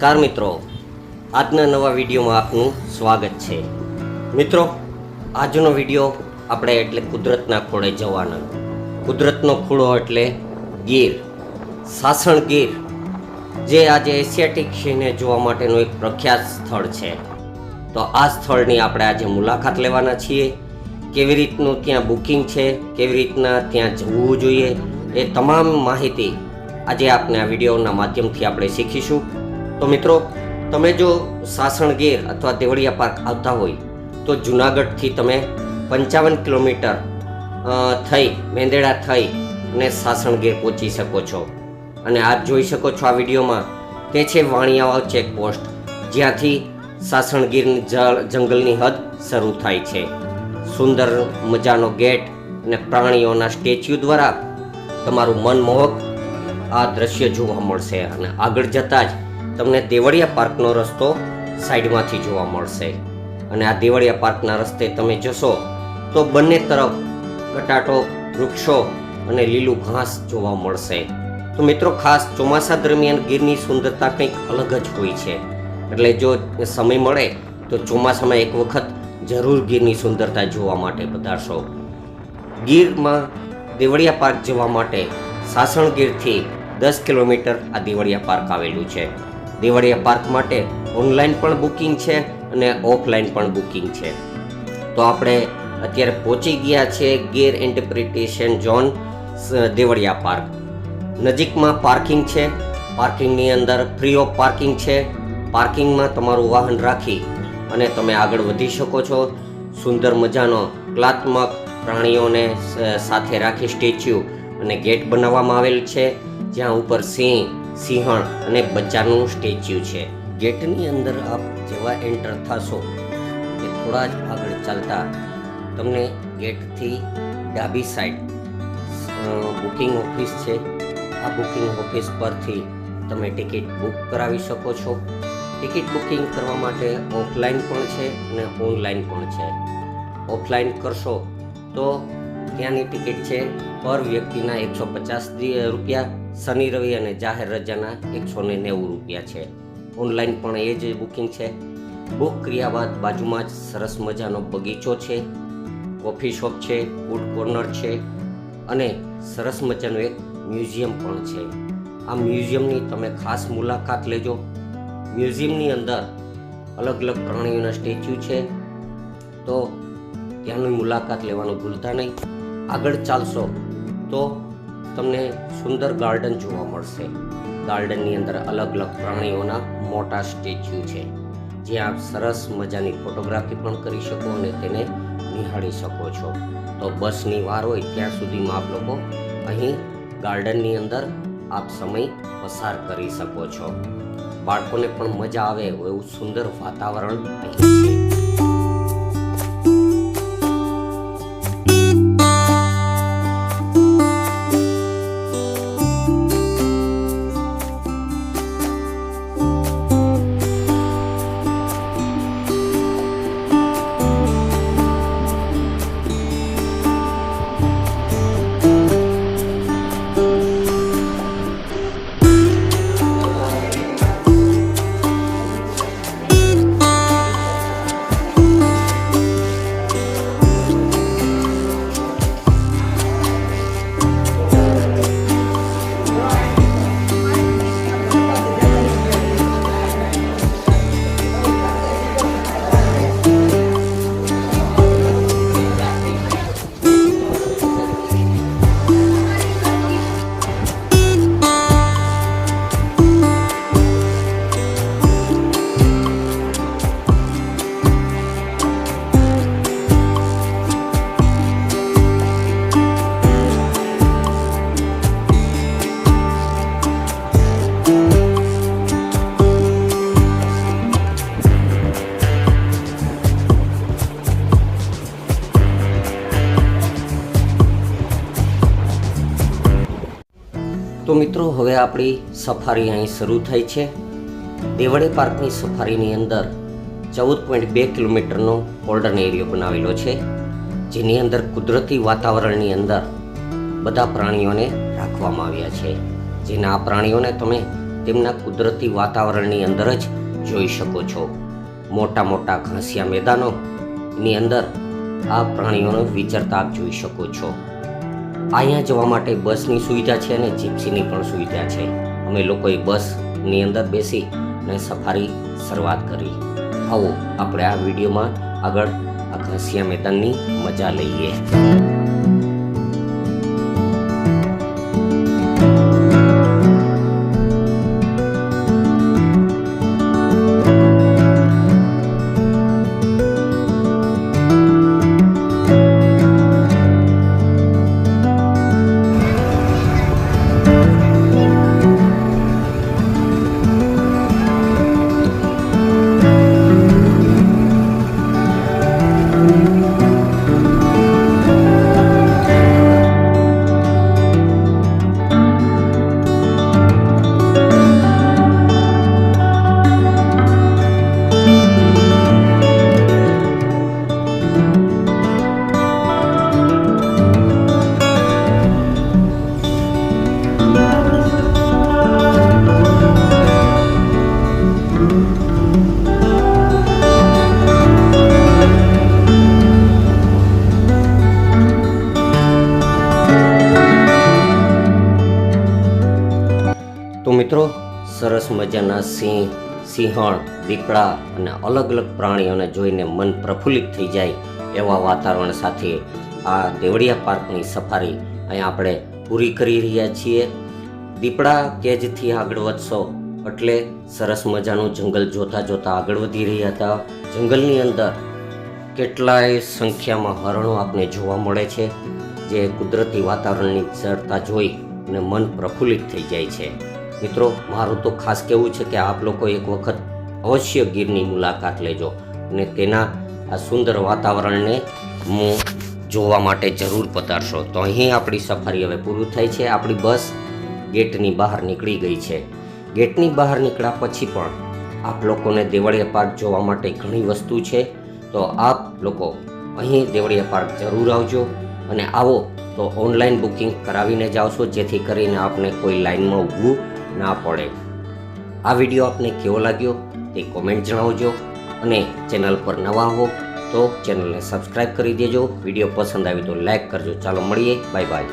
નમસ્કાર મિત્રો, આજના નવા વિડીયોમાં આપનું સ્વાગત છે। મિત્રો, આજનો વિડીયો આપણે એટલે કુદરતના ખોળે જવાના। કુદરતનો ખોળો એટલે ગીર, સાસણ ગીર, જે આજે એશિયાટિક સિંહને જોવા માટેનું એક પ્રખ્યાત સ્થળ છે। તો આ સ્થળની આપણે આજે મુલાકાત લેવાના છીએ। કેવી રીતનું ત્યાં બુકિંગ છે, કેવી રીતના ત્યાં જવું જોઈએ, એ તમામ માહિતી આજે આપને આ વિડીયોના માધ્યમથી આપણે શીખીશું। તો મિત્રો, તમે જો સાસણ ગીર અથવા દેવળિયા પાર્ક આવતા હોય તો જુનાગઢથી તમે 55 કિલોમીટર થઈ મેંદેડા થઈ અને સાસણ ગીર પહોંચી શકો છો। અને આપ જોઈ શકો છો આ વિડીયોમાં, તે છે વાણિયાવાવ ચેકપોસ્ટ, જ્યાંથી સાસણ ગીરની જંગલની હદ શરૂ થાય છે। સુંદર મજાનો ગેટ અને પ્રાણીઓના સ્ટેચ્યુ દ્વારા તમારું મનમોહક આ દ્રશ્ય જોવા મળશે। અને આગળ જતાં જ તમને દેવળિયા પાર્કનો રસ્તો સાઈડમાંથી જોવા મળશે। અને આ દેવળિયા પાર્કના રસ્તે તમે જશો તો બંને તરફ ઘટાટો વૃક્ષો અને લીલું ઘાસ જોવા મળશે। તો મિત્રો, ખાસ ચોમાસા દરમિયાન ગીરની સુંદરતા કંઈક અલગ જ હોય છે, એટલે જો સમય મળે તો ચોમાસામાં એક વખત જરૂર ગીરની સુંદરતા જોવા માટે પધારશો। ગીરમાં દેવળિયા પાર્ક જવા માટે સાસણ ગીરથી 10 કિલોમીટર આ દેવળિયા પાર્ક આવેલું છે। દેવળિયા પાર્ક માટે ઓનલાઈન પણ બુકિંગ છે અને ઓફલાઈન પણ બુકિંગ છે। તો આપણે અત્યારે પહોંચી ગયા છે Gir interpretation zone Devaliya park. નજીકમાં પાર્કિંગ છે, પાર્કિંગની અંદર ફ્રી ઓફ પાર્કિંગ છે। પાર્કિંગમાં તમારું વાહન રાખી અને તમે આગળ વધી શકો છો। સુંદર મજાનો કલાત્મક પ્રાણીઓને સાથે રાખી સ્ટેચ્યુ અને ગેટ બનાવવામાં આવેલ છે, જ્યાં ઉપર સિંહ, સિંહણ અને બચ્ચાનું સ્ટેચ્યુ છે। ગેટની અંદર આપ જેવા એન્ટર થશો કે થોડા જ આગળ ચાલતા તમને ગેટથી ડાબી સાઈડ બુકિંગ ઓફિસ છે। આ બુકિંગ ઓફિસ પરથી તમે ટિકિટ બુક કરાવી શકો છો। ટિકિટ બુકિંગ કરવા માટે ઓફલાઈન પણ છે અને ઓનલાઈન પણ છે। ઓફલાઈન કરશો તો ત્યાંની ટિકિટ છે પર વ્યક્તિના 150 રૂપિયા, શનિ રવિ અને જાહેર રજાના 190 રૂપિયા છે। ઓનલાઈન પણ એ જ બુકિંગ છે। બુક કર્યા બાદ બાજુમાં જ સરસ મજાનો બગીચો છે, કોફી શોપ છે, ફૂડ કોર્નર છે અને સરસ મજાનું એક મ્યુઝિયમ પણ છે। આ મ્યુઝિયમની તમે ખાસ મુલાકાત લેજો। મ્યુઝિયમની અંદર અલગ અલગ પ્રાણીઓના સ્ટેચ્યુ છે, તો ત્યાંની મુલાકાત લેવાનું ભૂલતા નહીં। આગળ ચાલશો તો તમને સુંદર ગાર્ડન જોવા મળશે। ગાર્ડનની અંદર અલગ અલગ પ્રાણીઓના મોટા સ્ટેચ્યુ છે, જ્યાં આપ સરસ મજાની ફોટોગ્રાફી પણ કરી શકો અને તેને નિહાળી શકો છો। તો બસની વાર હોય ત્યાં સુધીમાં આપ લોકો અહીં ગાર્ડનની અંદર આપ સમય પસાર કરી શકો છો। બાળકોને પણ મજા આવે એવું સુંદર વાતાવરણ અહીં છે। તો મિત્રો, હવે આપણી સફારી અહીં શરૂ થઈ છે। દેવળિયા પાર્કની સફારીની અંદર 14.2 કિલોમીટરનો હોલ્ડન એરિયો બનાવેલો છે, જેની અંદર કુદરતી વાતાવરણની અંદર બધા પ્રાણીઓને રાખવામાં આવ્યા છે, જેના આ પ્રાણીઓને તમે તેમના કુદરતી વાતાવરણની અંદર જ જોઈ શકો છો. મોટા મોટા ઘાસિયા મેદાનોની અંદર આ પ્રાણીઓનો વિચરતા આપ જોઈ શકો છો. અહીંયા જવા માટે બસની સુવિધા છે અને જીપ્સીની પણ સુવિધા છે. અમે લોકોએ બસની અંદર બેસી અને સફારી શરૂઆત કરી. આવો આપણે આ વિડીયોમાં આગળ આ ઘાસિયા મેદાનની મજા લઈએ. તો મિત્રો, સરસ મજાના સિંહ, સિંહણ, દીપડા અને અલગ અલગ પ્રાણીઓને જોઈને મન પ્રફુલ્લિત થઈ જાય એવા વાતાવરણ સાથે આ દેવળિયા પાર્કની સફારી અહીંયા આપણે પૂરી કરી રહ્યા છીએ. દીપડા કેજથી આગળ વધશો એટલે સરસ મજાનું જંગલ જોતા જોતા આગળ વધી રહ્યા હતા. જંગલની અંદર કેટલાય સંખ્યામાં હરણો આપણે જોવા મળે છે, જે કુદરતી વાતાવરણની ચરતા જોઈ અને મન પ્રફુલ્લિત થઈ જાય છે. મિત્રો, મારું તો ખાસ કહેવું છે કે આપ લોકો એક વખત અવશ્ય ગીરની મુલાકાત લેજો અને તેના આ સુંદર વાતાવરણને જોવા માટે જરૂર પધારશો. તો અહીં આપણી સફારી હવે પૂરું થાય છે. આપણી બસ ગેટની બહાર નીકળી ગઈ છે. ગેટની બહાર નીકળ્યા પછી પણ આપ લોકોને દેવળિયા પાર્ક જોવા માટે ઘણી વસ્તુ છે. તો આપ લોકો અહીં દેવળિયા પાર્ક જરૂર આવજો અને આવો તો ઓનલાઈન બુકિંગ કરાવીને જ આવશો, જેથી કરીને આપને કોઈ લાઈનમાં ઊભું ના પડે. આ વિડીયો આપને કેવો લાગ્યો તે કોમેન્ટ જણાવજો અને ચેનલ પર નવા હો તો ચેનલને સબસ્ક્રાઈબ કરી દેજો. વિડીયો પસંદ આવ્યો તો લાઈક કરજો. ચાલો મળીએ, બાય બાય.